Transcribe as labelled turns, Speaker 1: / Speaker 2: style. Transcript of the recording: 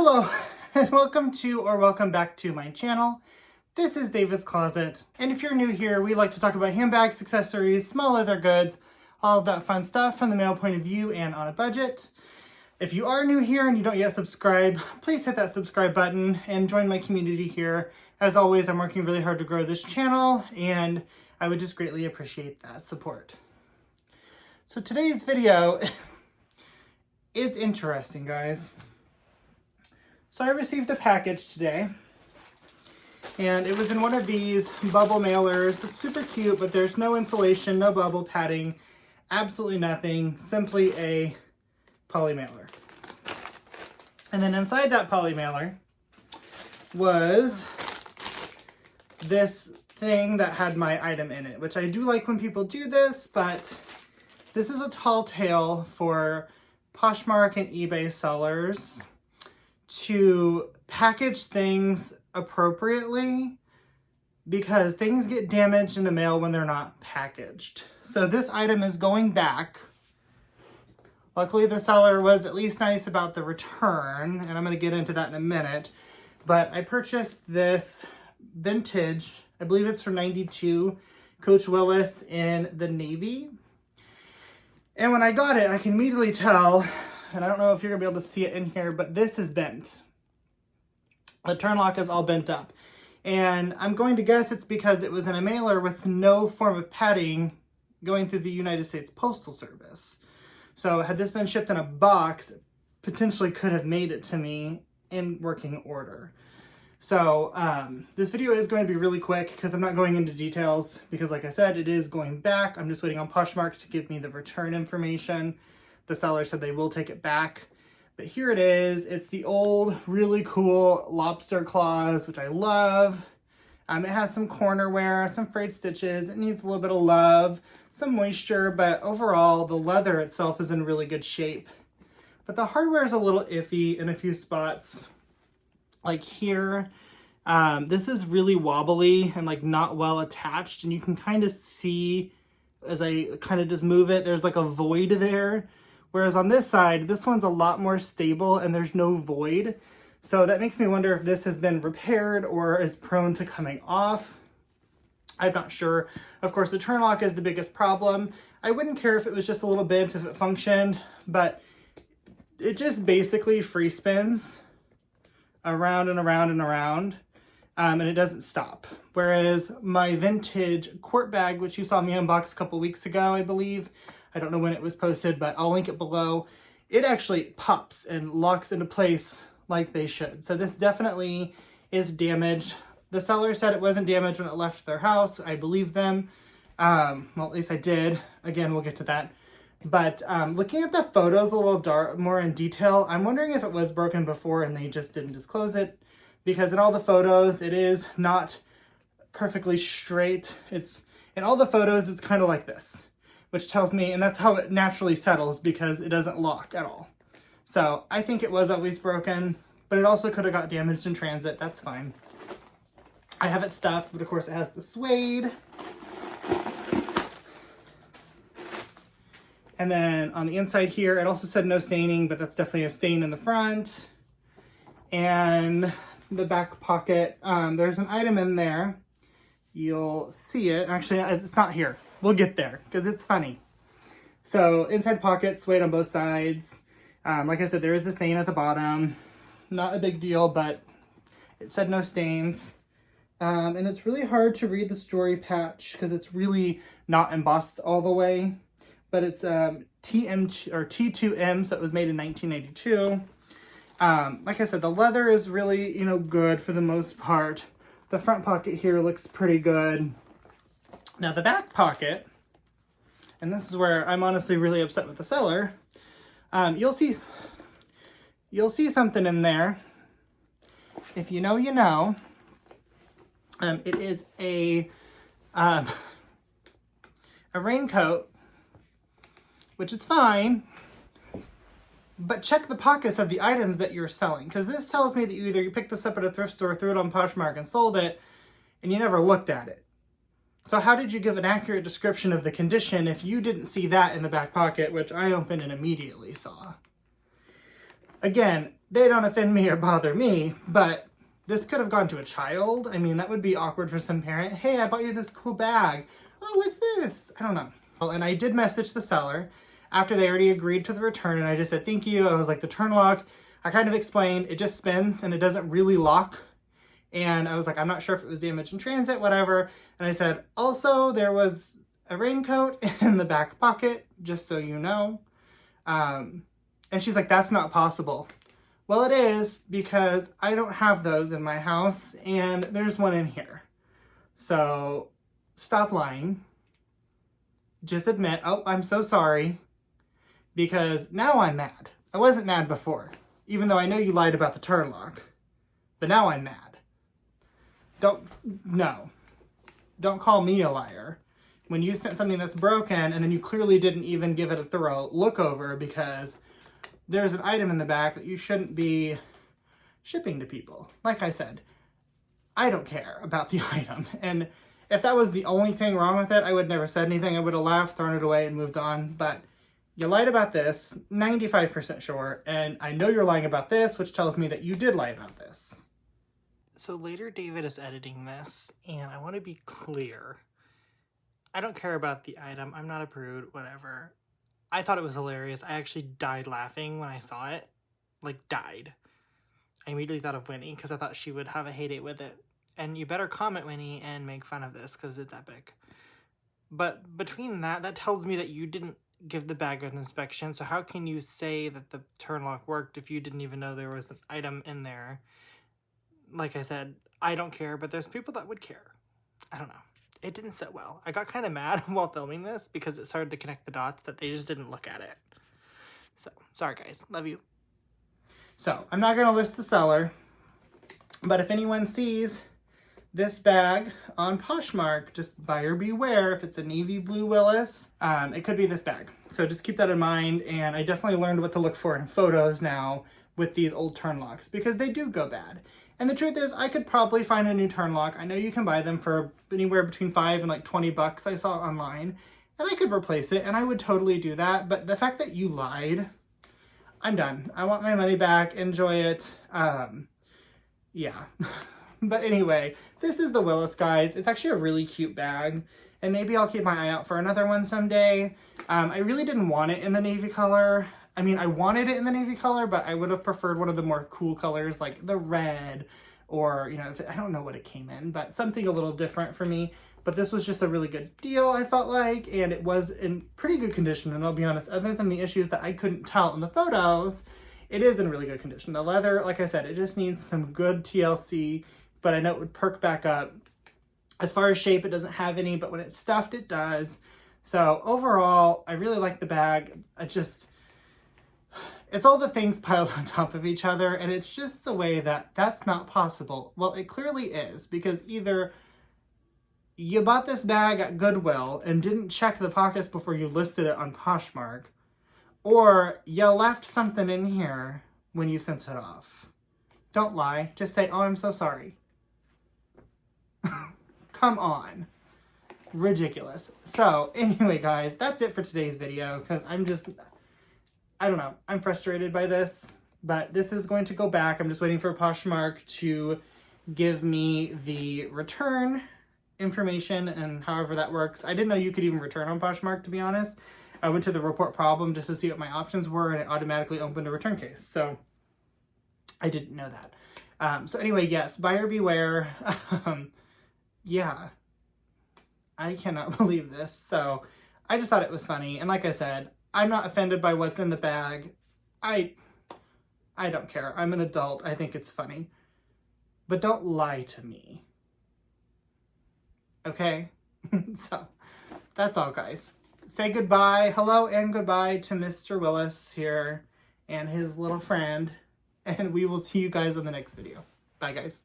Speaker 1: Hello and welcome back to my channel. This is David's Closet, and if you're new here, we like to talk about handbags, accessories, small leather goods, all of that fun stuff from the male point of view and on a budget. If you are new here and you don't yet subscribe, please hit that subscribe button and join my community here. As always, I'm working really hard to grow this channel, and I would just greatly appreciate that support. So today's video is interesting, guys. So I received a package today, and it was in one of these bubble mailers. It's super cute, but there's no insulation, no bubble padding, absolutely nothing, simply a poly mailer. And then inside that poly mailer was this thing that had my item in it, which I do like when people do this, but this is a tall tale for Poshmark and eBay sellers to package things appropriately, because things get damaged in the mail when they're not packaged. So this item is going back. Luckily, the seller was at least nice about the return, and I'm going to get into that in a minute. But I purchased this vintage, I believe it's from '92, Coach Willis in the navy. And when I got it, I can immediately tell, and I don't know if you're going to be able to see it in here, but this is bent. The turn lock is all bent up. And I'm going to guess it's because it was in a mailer with no form of padding going through the United States Postal Service. So had this been shipped in a box, it potentially could have made it to me in working order. So this video is going to be really quick because I'm not going into details, because like I said, it is going back. I'm just waiting on Poshmark to give me the return information. The seller said they will take it back. But here it is. It's the old, really cool lobster claws, which I love. It has some corner wear, some frayed stitches. It needs a little bit of love, some moisture, but overall the leather itself is in really good shape. But the hardware is a little iffy in a few spots. Like here, this is really wobbly and like not well attached, and you can kind of see as I kind of just move it, there's like a void there. Whereas on this side, this one's a lot more stable and there's no void. So that makes me wonder if this has been repaired or is prone to coming off. I'm not sure. Of course, the turn lock is the biggest problem. I wouldn't care if it was just a little bent if it functioned, but it just basically free spins around and around and around, and it doesn't stop. Whereas my vintage quart bag, which you saw me unbox a couple weeks ago, I believe, I don't know when it was posted, but I'll link it below. It actually pops and locks into place like they should. So this definitely is damaged. The seller said it wasn't damaged when it left their house. I believe them. Well, at least I did. Again, we'll get to that. But looking at the photos a little more in detail, I'm wondering if it was broken before and they just didn't disclose it. Because in all the photos, it is not perfectly straight. In all the photos, it's kind of like this, which tells me, and that's how it naturally settles because it doesn't lock at all. So I think it was always broken, but it also could have got damaged in transit. That's fine. I have it stuffed, but of course it has the suede. And then on the inside here, it also said no staining, but that's definitely a stain in the front. And the back pocket, there's an item in there. You'll see it. Actually, it's not here. We'll get there because it's funny. So inside pocket, suede on both sides. Like I said, there is a stain at the bottom. Not a big deal, but it said no stains. And it's really hard to read the story patch because it's really not embossed all the way. But it's TM or T2M, so it was made in 1982. Like I said, the leather is really, good for the most part. The front pocket here looks pretty good. Now the back pocket, and this is where I'm honestly really upset with the seller. You'll see something in there. If you know, you know. It is a raincoat, which is fine, but check the pockets of the items that you're selling, because this tells me that you picked this up at a thrift store, threw it on Poshmark, and sold it, and you never looked at it. So how did you give an accurate description of the condition if you didn't see that in the back pocket, which I opened and immediately saw? Again, they don't offend me or bother me, but this could have gone to a child. I mean, that would be awkward for some parent. Hey, I bought you this cool bag. Oh, what's this? I don't know. Well, and I did message the seller after they already agreed to the return, and I just said, thank you. I was like, the turn lock, I kind of explained, it just spins and it doesn't really lock. And I was like, I'm not sure if it was damaged in transit, whatever. And I said, also, there was a raincoat in the back pocket, just so you know. And she's like, that's not possible. Well, it is, because I don't have those in my house, and there's one in here. So stop lying. Just admit, oh, I'm so sorry, because now I'm mad. I wasn't mad before, even though I know you lied about the turn lock, but now I'm mad. Don't call me a liar when you sent something that's broken and then you clearly didn't even give it a thorough look over because there's an item in the back that you shouldn't be shipping to people. Like I said, I don't care about the item. And if that was the only thing wrong with it, I would never said anything. I would have laughed, thrown it away, and moved on. But you lied about this, 95% sure. And I know you're lying about this, which tells me that you did lie about this. So later David is editing this, and I want to be clear. I don't care about the item. I'm not a prude, whatever. I thought it was hilarious. I actually died laughing when I saw it. Like, died. I immediately thought of Winnie because I thought she would have a heyday with it. And you better comment, Winnie, and make fun of this because it's epic. But between that tells me that you didn't give the bag an inspection. So how can you say that the turn lock worked if you didn't even know there was an item in there? Like I said, I don't care, but there's people that would care. I don't know. It didn't sit well. I got kind of mad while filming this because it started to connect the dots that they just didn't look at it. So, sorry guys. Love you. So, I'm not going to list the seller, but if anyone sees this bag on Poshmark, just buyer beware. If it's a navy blue Willis, it could be this bag. So just keep that in mind, and I definitely learned what to look for in photos now with these old turn locks because they do go bad. And the truth is, I could probably find a new turn lock. I know you can buy them for anywhere between $5 and like $20 I saw online. And I could replace it, and I would totally do that. But the fact that you lied, I'm done. I want my money back. Enjoy it. Yeah. But anyway, this is the Willis, guys. It's actually a really cute bag. And maybe I'll keep my eye out for another one someday. I really didn't want it in the navy color. I mean, I wanted it in the navy color, but I would have preferred one of the more cool colors like the red or, you know, I don't know what it came in, but something a little different for me. But this was just a really good deal, I felt like, and it was in pretty good condition. And I'll be honest, other than the issues that I couldn't tell in the photos, it is in really good condition. The leather, like I said, it just needs some good TLC, but I know it would perk back up. As far as shape, it doesn't have any, but when it's stuffed, it does. So overall, I really like the bag. It's all the things piled on top of each other, and it's just the way that that's not possible. Well, it clearly is, because either you bought this bag at Goodwill and didn't check the pockets before you listed it on Poshmark, or you left something in here when you sent it off. Don't lie. Just say, oh, I'm so sorry. Come on. Ridiculous. So, anyway, guys, that's it for today's video, because I don't know. I'm frustrated by this, but this is going to go back. I'm just waiting for Poshmark to give me the return information and however that works. I didn't know you could even return on Poshmark, to be honest. I went to the report problem just to see what my options were, and it automatically opened a return case. So I didn't know that. So anyway, yes, buyer beware. Yeah, I cannot believe this. So I just thought it was funny. And like I said, I'm not offended by what's in the bag. I don't care. I'm an adult. I think it's funny. But don't lie to me. Okay? So, that's all, guys. Say goodbye. Hello and goodbye to Mr. Willis here and his little friend. And we will see you guys in the next video. Bye, guys.